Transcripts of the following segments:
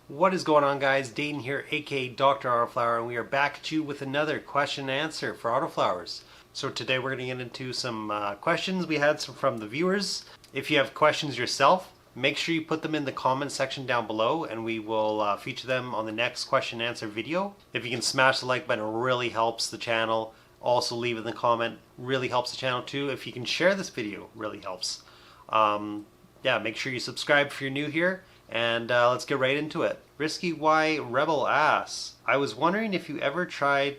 What is going on, guys? Dayton here, aka Dr. Autoflower, and we are back at you with another question and answer for autoflowers. So today we're going to get into some questions we had from the viewers. If you have questions yourself, make sure you put them in the comment section down below, and we will feature them on the next question and answer video. If you can smash the like button, it really helps the channel. Also leave it in the comment, really helps the channel too. If you can share this video, really helps. Yeah, make sure you subscribe if you're new here. And let's get right into it. Risky Y Rebel asks, I was wondering if you ever tried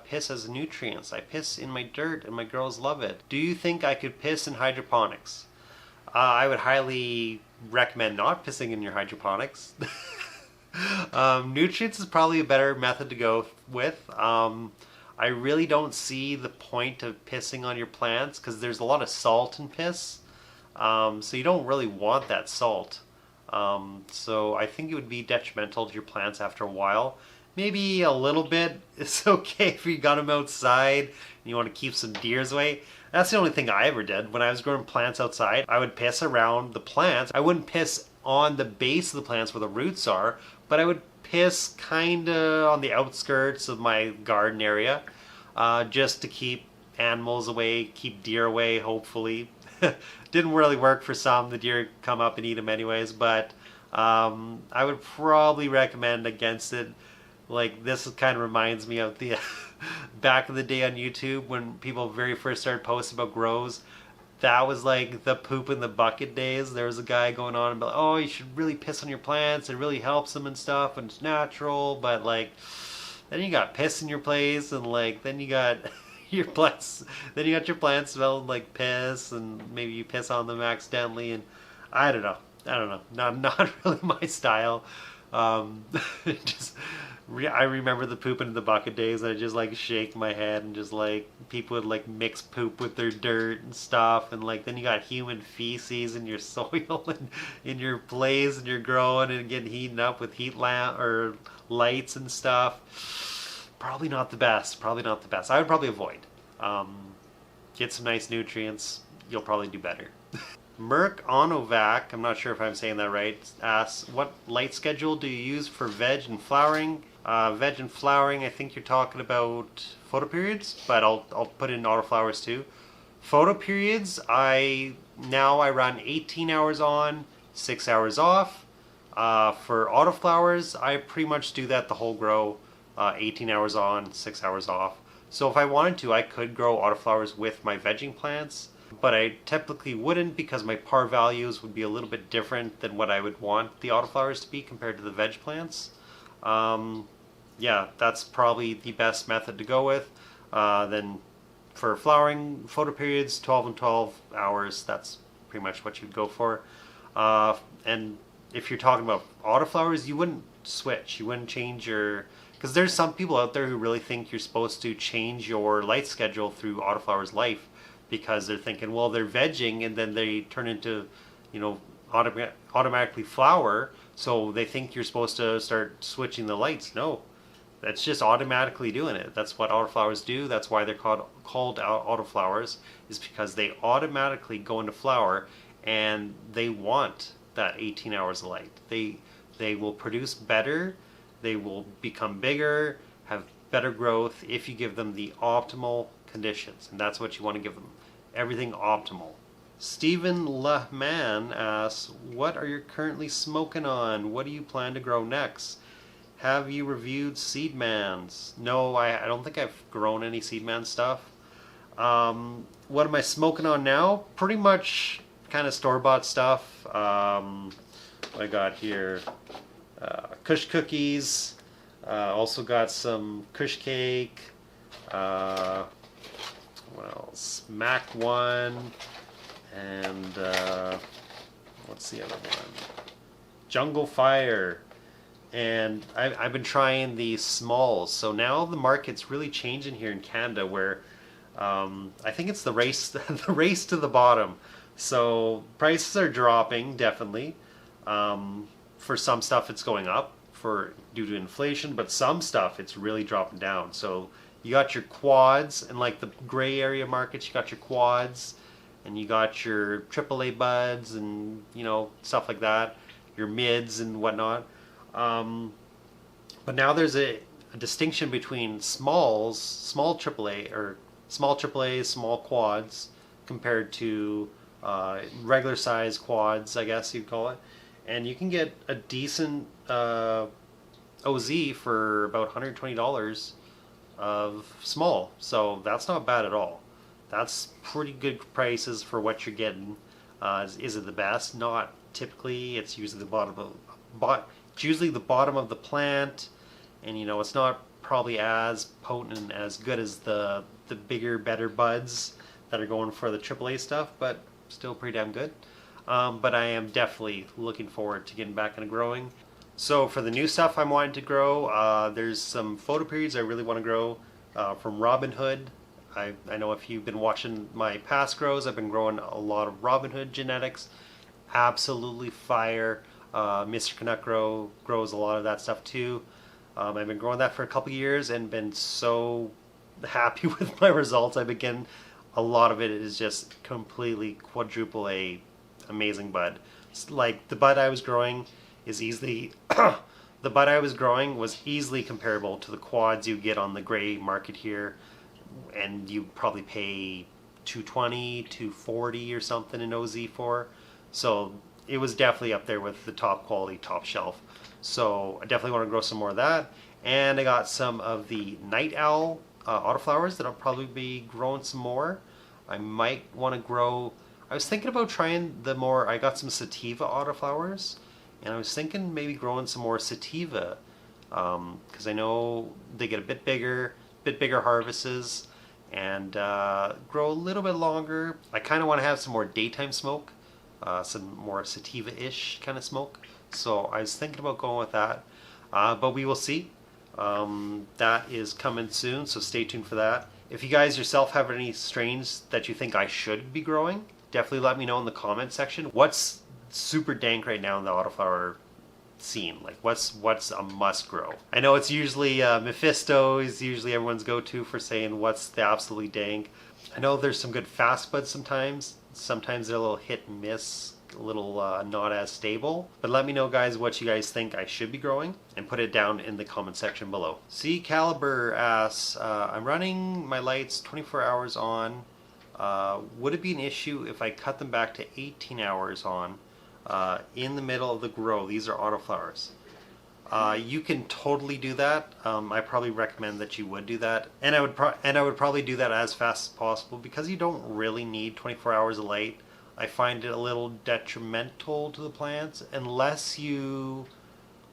piss as nutrients. I piss in my dirt and my girls love it. Do you think I could piss in hydroponics? I would highly recommend not pissing in your hydroponics. Nutrients is probably a better method to go with. I really don't see the point of pissing on your plants because there's a lot of salt in piss. So you don't really want that salt. So I think it would be detrimental to your plants after a while. Maybe a little bit. It's okay if you got them outside and you want to keep some deers away. That's the only thing I ever did. When I was growing plants outside, I would piss around the plants. I wouldn't piss on the base of the plants where the roots are, but I would piss kind of on the outskirts of my garden area, just to keep animals away, keep deer away, hopefully. Didn't really work for some. The deer come up and eat them anyways, but I would probably recommend against it. Like, this kind of reminds me of the back in the day on YouTube when people very first started posting about grows. That was like the poop in the bucket days. There was a guy going on about, oh, you should really piss on your plants. It really helps them and stuff, and it's natural. But like, then you got piss in your place, and like, then you got your plants. Then you got your plants smelling like piss, and maybe you piss on them accidentally. And I don't know. Not really my style. Just I remember the poop in the bucket days. I just like shake my head and just like people would like mix poop with their dirt and stuff, and like then you got human feces in your soil and in your place, and you're growing and getting heated up with heat lamp or lights and stuff. Probably not the best. Probably not the best. I would probably avoid. Get some nice nutrients. You'll probably do better. Merc Onovac, I'm not sure if I'm saying that right, asks, what light schedule do you use for veg and flowering? Veg and flowering, I think you're talking about photoperiods, but I'll put in autoflowers too. Photoperiods, I run 18 hours on, 6 hours off. For autoflowers, I pretty much do that the whole grow, 18 hours on, 6 hours off. So if I wanted to, I could grow autoflowers with my vegging plants, but I typically wouldn't because my par values would be a little bit different than what I would want the autoflowers to be compared to the veg plants. Yeah, that's probably the best method to go with. Then for flowering, photoperiods, 12 and 12 hours, that's pretty much what you'd go for. And if you're talking about autoflowers, you wouldn't switch. You wouldn't change your... Because there's some people out there who really think you're supposed to change your light schedule through autoflower's life, because they're thinking, well, they're vegging and then they turn into, automatically flower, so they think you're supposed to start switching the lights. No, that's just automatically doing it. That's what autoflowers do. That's why they're called autoflowers, is because they automatically go into flower and they want that 18 hours of light. They will produce better, they will become bigger, have better growth if you give them the optimal conditions, and that's what you want to give them. Everything optimal. Stephen Lahman asks, what are you currently smoking on? What do you plan to grow next? Have you reviewed Seedman's? No, I don't think I've grown any Seedman stuff. What am I smoking on now? Pretty much kind of store-bought stuff. What I got here, Kush cookies, also got some Kush cake, what else? Mac 1, and what's the other one? Jungle Fire. And I've been trying the smalls. So now the market's really changing here in Canada, where I think it's the race to the bottom. So prices are dropping, definitely. For some stuff it's going up due to inflation, but some stuff it's really dropping down. So you got your quads, and like the gray area markets, you got your quads, and you got your AAA buds, and stuff like that, your mids and whatnot. But now there's a distinction between small AAA or small AAA, small quads compared to regular size quads, I guess you'd call it. And you can get a decent OZ for about $120 of small. So that's not bad at all. That's pretty good prices for what you're getting. Is it the best? Not typically. It's usually the bottom of the plant, and it's not probably as potent and as good as the bigger, better buds that are going for the AAA stuff, but still pretty damn good. But I am definitely looking forward to getting back into growing. So for the new stuff I'm wanting to grow, there's some photoperids I really want to grow from Robin Hood. I know if you've been watching my past grows, I've been growing a lot of Robin Hood genetics. Absolutely fire. Mr. Canuck grows a lot of that stuff too. I've been growing that for a couple years and been so happy with my results. I've been getting a lot of it is just completely quadruple A amazing bud. It's like the bud I was growing is easily the bud I was growing was easily comparable to the quads you get on the gray market here, and you probably pay 220, 240 or something in OZ for. So it was definitely up there with the top quality, top shelf. So I definitely want to grow some more of that. And I got some of the night owl autoflowers that I'll probably be growing some more. I might want to grow. I was thinking about trying I got some sativa autoflowers, and I was thinking maybe growing some more sativa, because I know they get a bit bigger harvests, and grow a little bit longer. I kind of want to have some more daytime smoke, some more sativa-ish kind of smoke. So I was thinking about going with that, but we will see. That is coming soon, so stay tuned for that. If you guys yourself have any strains that you think I should be growing, definitely let me know in the comment section. What's super dank right now in the autoflower scene? Like what's a must grow? I know it's usually Mephisto is usually everyone's go-to for saying what's the absolutely dank. I know there's some good fast buds sometimes. Sometimes they're a little hit and miss, a little not as stable. But let me know, guys, what you guys think I should be growing, and put it down in the comment section below. C Caliber asks, I'm running my lights 24 hours on. Would it be an issue if I cut them back to 18 hours on in the middle of the grow? These are autoflowers. You can totally do that. I probably recommend that you would do that, and I would probably do that as fast as possible, because you don't really need 24 hours of light. I find it a little detrimental to the plants unless you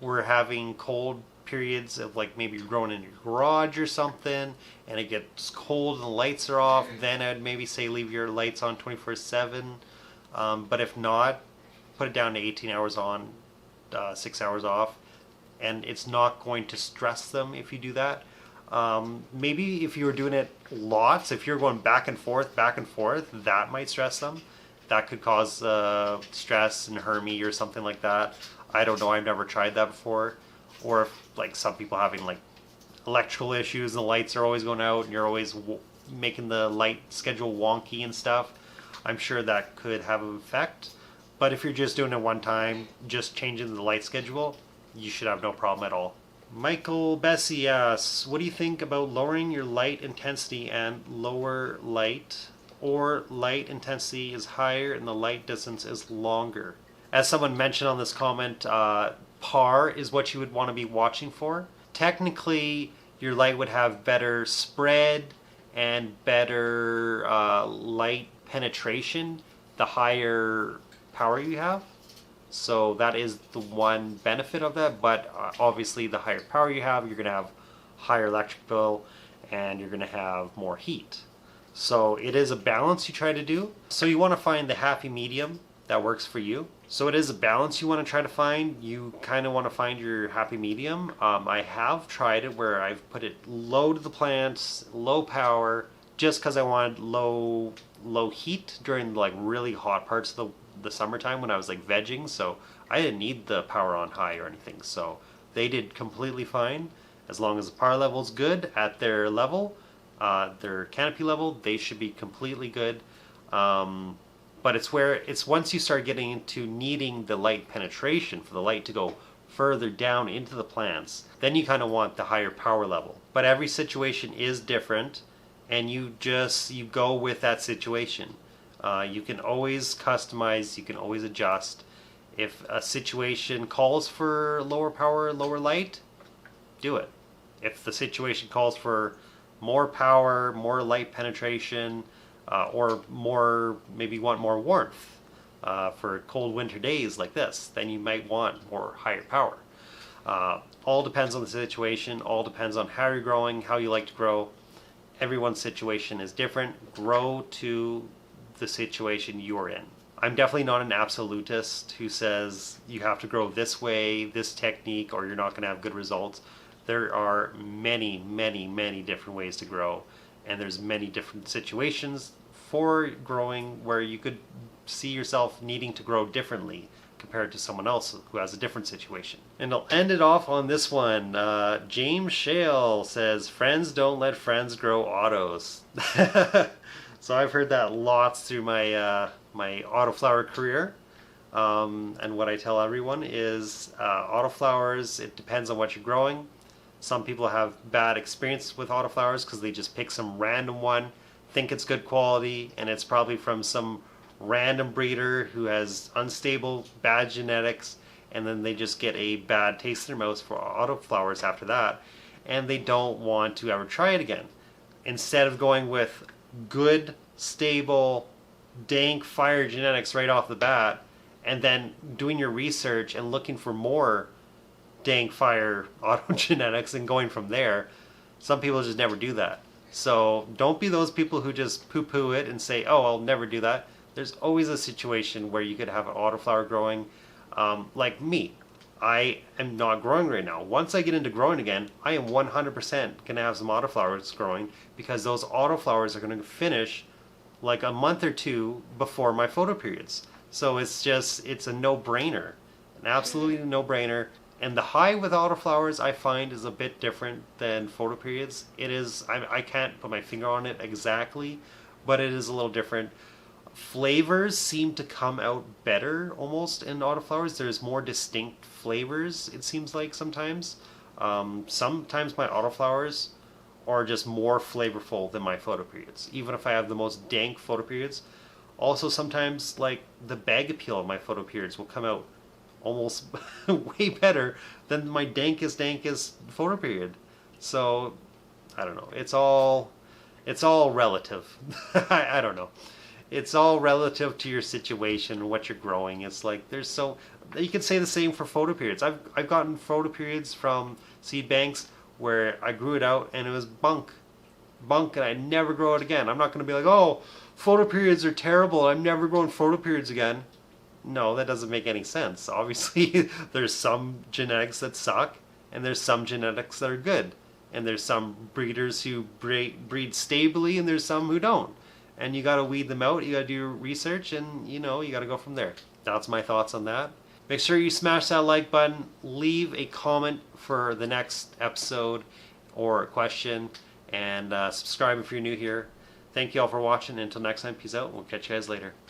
were having cold periods of, like, maybe you're growing in your garage or something and it gets cold and the lights are off. Then I'd maybe say leave your lights on 24/7. But if not, put it down to 18 hours on, 6 hours off, and it's not going to stress them if you do that. Maybe if you were doing it lots, if you're going back and forth, that might stress them. That could cause stress and hermy or something like that. I don't know. I've never tried that before. Or if, like, some people having, like, electrical issues and the lights are always going out and you're always making the light schedule wonky and stuff, I'm sure that could have an effect. But if you're just doing it one time, just changing the light schedule, you should have no problem at all. Michael Bessie asks, what do you think about lowering your light intensity and lower light, or light intensity is higher and the light distance is longer? As someone mentioned on this comment, par is what you would want to be watching for. Technically, your light would have better spread and better light penetration the higher power you have. So that is the one benefit of that, but obviously the higher power you have, you're going to have higher electric bill and you're going to have more heat. So it is a balance you try to do. So you want to find the happy medium that works for you. So it is a balance you want to try to find. You kind of want to find your happy medium. I have tried it where I've put it low to the plants, low power, just because I wanted low heat during, like, really hot parts of the summertime when I was, like, vegging. So I didn't need the power on high or anything. So they did completely fine. As long as the power level is good at their level, their canopy level, they should be completely good. But it's once you start getting into needing the light penetration for the light to go further down into the plants, then you kind of want the higher power level. But every situation is different, and you go with that situation. You can always customize, you can always adjust. If a situation calls for lower power, lower light, do it. If the situation calls for more power, more light penetration, or maybe you want more warmth for cold winter days like this, then you might want more higher power. All depends on the situation, all depends on how you're growing, how you like to grow. Everyone's situation is different. Grow to the situation you're in. I'm definitely not an absolutist who says you have to grow this way, this technique, or you're not going to have good results. There are many, many, many different ways to grow, and there's many different situations for growing where you could see yourself needing to grow differently compared to someone else who has a different situation. And I'll end it off on this one. James Shale says, friends don't let friends grow autos. So I've heard that lots through my my autoflower career. And what I tell everyone is autoflowers, it depends on what you're growing. Some people have bad experience with autoflowers because they just pick some random one, think it's good quality, and it's probably from some random breeder who has unstable, bad genetics, and then they just get a bad taste in their mouth for autoflowers after that, and they don't want to ever try it again. Instead of going with good, stable, dank fire genetics right off the bat, and then doing your research and looking for more dank fire auto genetics and going from there, some people just never do that. So don't be those people who just poo-poo it and say, oh, I'll never do that. There's always a situation where you could have an autoflower growing. Like me, I am not growing right now. Once I get into growing again, I am 100% going to have some autoflowers growing, because those autoflowers are going to finish like a month or two before my photo periods. So it's a no-brainer, an absolutely no-brainer. And the high with autoflowers I find is a bit different than photo periods. It is, I can't put my finger on it exactly, but it is a little different. Flavors seem to come out better almost in autoflowers. There's more distinct flavors, it seems like sometimes. Sometimes my autoflowers are just more flavorful than my photo periods, even if I have the most dank photo periods. Also sometimes like the bag appeal of my photo periods will come out almost way better than my dankest photo period. So I don't know. It's all relative. I don't know. It's all relative to your situation, what you're growing. It's like you could say the same for photo periods. I've gotten photo periods from seed banks where I grew it out and it was bunk, and I never grow it again. I'm not going to be like, oh, photo periods are terrible, I'm never growing photo periods again. No, that doesn't make any sense. Obviously, there's some genetics that suck, and there's some genetics that are good. And there's some breeders who breed stably, and there's some who don't. And you got to weed them out, you got to do your research, and you got to go from there. That's my thoughts on that. Make sure you smash that like button, leave a comment for the next episode or a question, and subscribe if you're new here. Thank you all for watching. Until next time, peace out. We'll catch you guys later.